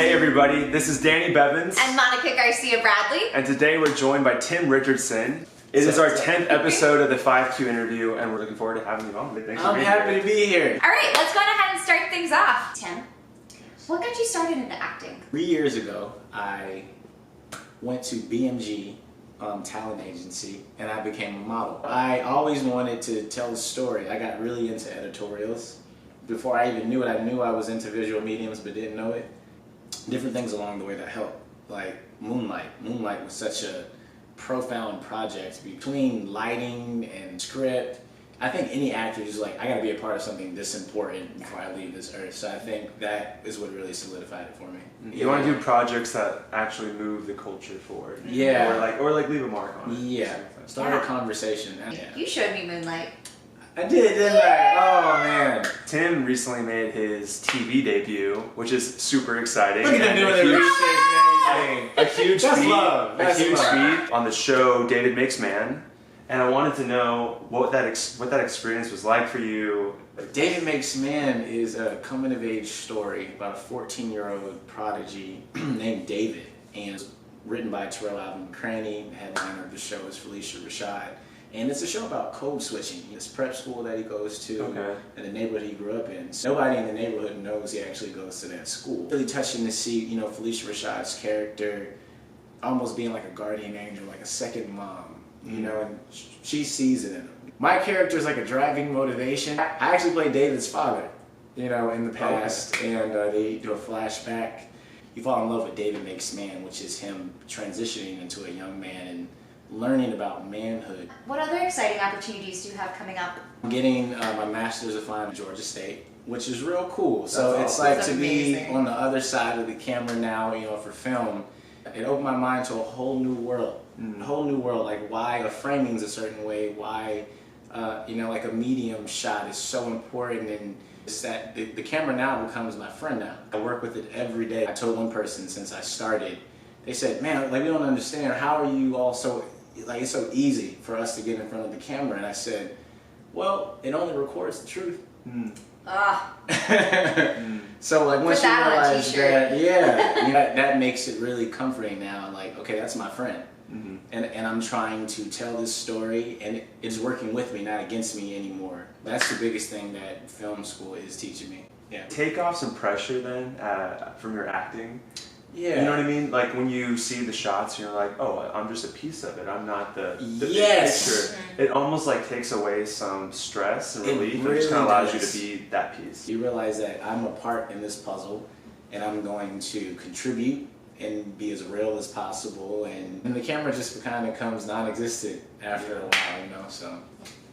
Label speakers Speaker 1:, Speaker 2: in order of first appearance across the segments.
Speaker 1: Hey everybody, this is Danny Bevins.
Speaker 2: And Monica Garcia Bradley.
Speaker 1: And today we're joined by Tim Richardson. It is our 10th episode of the 5Q interview, and we're looking forward to having you on. Thanks for being here.
Speaker 3: I'm happy to be here.
Speaker 2: All right, let's go ahead and start things off. Tim, what got you started into acting?
Speaker 3: 3 years ago, I went to BMG talent agency, and I became a model. I always wanted to tell a story. I got really into editorials. Before I even knew it, I knew I was into visual mediums, but didn't know it. Different things along the way that helped, like Moonlight. Moonlight was such a profound project between lighting and script. I think any actor is like, I gotta be a part of something this important before I leave this earth. So I think that is what really solidified it for me.
Speaker 1: You want to do projects that actually move the culture forward.
Speaker 3: Yeah.
Speaker 1: Or like leave a mark on it.
Speaker 3: Yeah. Start a conversation. Yeah.
Speaker 2: You showed me Moonlight.
Speaker 3: I did, didn't I? Oh man.
Speaker 1: Tim recently made his TV debut, which is super exciting.
Speaker 3: Look at them doing their research and everything.
Speaker 1: A huge
Speaker 3: That's
Speaker 1: feat,
Speaker 3: love. That's
Speaker 1: a huge
Speaker 3: love.
Speaker 1: feat on the show David Makes Man, and I wanted to know what that experience was like for you.
Speaker 3: David Makes Man is a coming-of-age story about a 14-year-old prodigy named David, and it's written by Terrell Alvin McCraney. The headliner of the show is Felicia Rashad. And it's a show about code switching. This prep school that he goes to, and the neighborhood he grew up in. So nobody in the neighborhood knows he actually goes to that school. Really touching to see, you know, Felicia Rashad's character almost being like a guardian angel, like a second mom, you know, and she sees it in him. My character is like a driving motivation. I actually played David's father, you know, in the past, and they do a flashback. You fall in love with David Makes Man, which is him transitioning into a young man and learning about manhood.
Speaker 2: What other exciting opportunities do you have coming up?
Speaker 3: I'm getting my Master's of Fine at Georgia State, which is real cool. So it's like to be on the other side of the camera now, you know, for film. It opened my mind to a whole new world. A whole new world, like why a framing's a certain way, why, you know, like a medium shot is so important, and it's that the camera now becomes my friend now. I work with it every day. I told one person since I started, they said, man, like we don't understand, how are you all so, like it's so easy for us to get in front of the camera? And I said, well, it only records the truth. So like once you realize that, yeah, that makes it really comforting now. Like, okay, that's my friend. And I'm trying to tell this story, and it's working with me, not against me anymore. That's the biggest thing that film school is teaching me. Yeah.
Speaker 1: Take off some pressure then from your acting.
Speaker 3: Yeah.
Speaker 1: You know what I mean? Like when you see the shots, you're like, oh, I'm just a piece of it. I'm not the big picture. It almost like takes away some stress and relief. It just kind of allows you to be that piece.
Speaker 3: You realize that I'm a part in this puzzle, and I'm going to contribute and be as real as possible. And the camera just kind of becomes non-existent after a while, you know.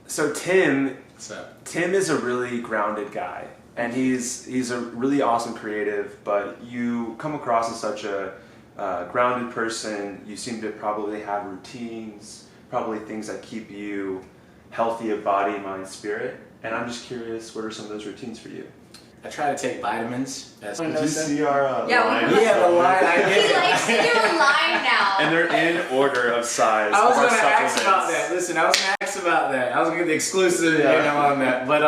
Speaker 1: So Tim,
Speaker 3: what's up?
Speaker 1: Tim is a really grounded guy. And he's a really awesome creative, but you come across as such a grounded person. You seem to probably have routines, probably things that keep you healthy of body, mind, spirit. And I'm just curious, what are some of those routines for you?
Speaker 3: I try to take vitamins.
Speaker 1: Did you see our line?
Speaker 3: Yeah, the line.
Speaker 2: He likes to do a line now.
Speaker 1: And they're in order of size.
Speaker 3: I was going to ask about that. Listen, I was going to ask about that. I was going to get the exclusive you know, on that. But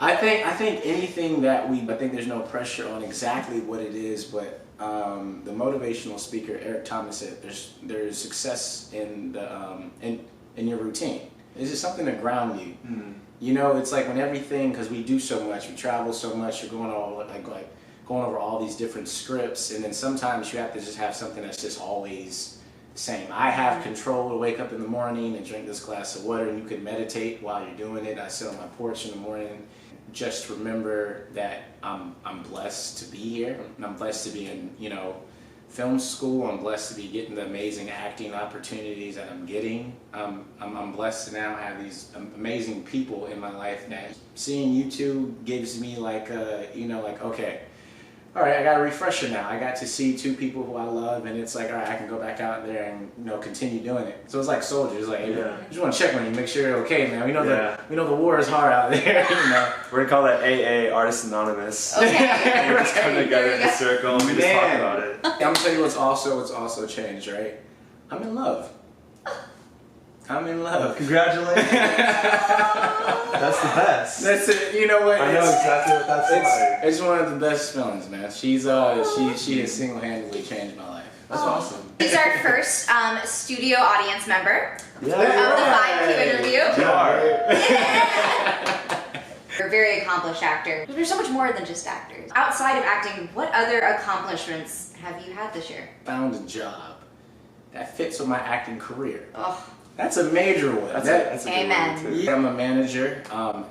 Speaker 3: I think anything that I think there's no pressure on exactly what it is, but the motivational speaker Eric Thomas said there's success in the in your routine. It's just something to ground you. You know, it's like when everything, because we do so much, we travel so much, you're going over all these different scripts, and then sometimes you have to just have something that's just always the same. I have control to wake up in the morning and drink this glass of water, and you can meditate while you're doing it. I sit on my porch in the morning. Just remember that I'm blessed to be here. I'm blessed to be in, you know, film school. I'm blessed to be getting the amazing acting opportunities that I'm getting. I'm blessed to now have these amazing people in my life that seeing you two gives me like, you know, like, okay, all right, I got a refresher now. I got to see two people who I love, and it's like, all right, I can go back out there and, you know, continue doing it. So it's like soldiers, like, I just want to check on you, make sure you're okay, man. We know the war is hard out there, you know.
Speaker 1: We're gonna call that AA, Artists Anonymous.
Speaker 2: Okay.
Speaker 1: We're just coming together in a circle and we just talk about it.
Speaker 3: I'm gonna tell you what's also changed, right? I'm in love. I'm in love.
Speaker 1: Congratulations. That's the best.
Speaker 3: That's it. You know what?
Speaker 1: I know exactly what that's like.
Speaker 3: It's one of the best feelings, man. She has single-handedly changed my life.
Speaker 1: That's awesome.
Speaker 2: He's our first studio audience member
Speaker 1: Yeah.
Speaker 2: of the 5Q interview.
Speaker 1: You are.
Speaker 2: You're a very accomplished actor. There's so much more than just actors. Outside of acting, what other accomplishments have you had this year?
Speaker 3: Found a job that fits with my acting career.
Speaker 2: Oh,
Speaker 3: That's a major one.
Speaker 1: That's a good
Speaker 2: Amen.
Speaker 1: one, too.
Speaker 3: Yeah, I'm a manager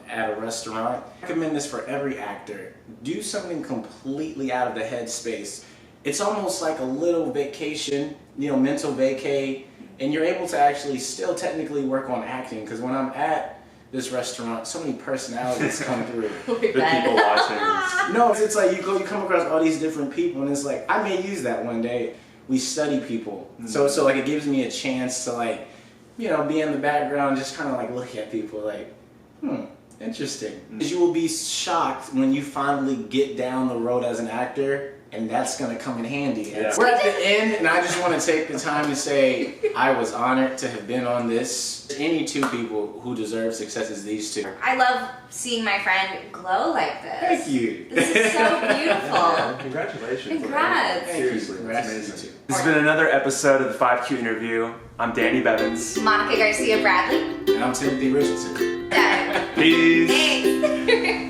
Speaker 3: at a restaurant. I recommend this for every actor. Do something completely out of the headspace. It's almost like a little vacation, mental vacay, and you're able to actually still technically work on acting, because when I'm at this restaurant, so many personalities come through.
Speaker 1: The people watching.
Speaker 3: No, it's like you come across all these different people, and it's like, I may use that one day. We study people. So like it gives me a chance to like, be in the background, just kind of like look at people like, interesting. Because you will be shocked when you finally get down the road as an actor, and that's going to come in handy.
Speaker 1: Yeah.
Speaker 3: We're at the end, and I just want to take the time to say I was honored to have been on this. Any two people who deserve success is these two.
Speaker 2: I love seeing my friend glow like this.
Speaker 3: Thank you.
Speaker 2: This is so beautiful.
Speaker 1: Yeah, congratulations.
Speaker 2: Congrats.
Speaker 3: Thank you.
Speaker 1: Seriously,
Speaker 3: Congrats
Speaker 1: that's
Speaker 3: to you
Speaker 1: amazing.
Speaker 3: too.
Speaker 1: This has been another episode of the 5Q interview. I'm Danny Bevins.
Speaker 2: Monica Garcia Bradley.
Speaker 3: And I'm Tim Richardson.
Speaker 2: Yeah.
Speaker 1: Peace.
Speaker 2: Thanks.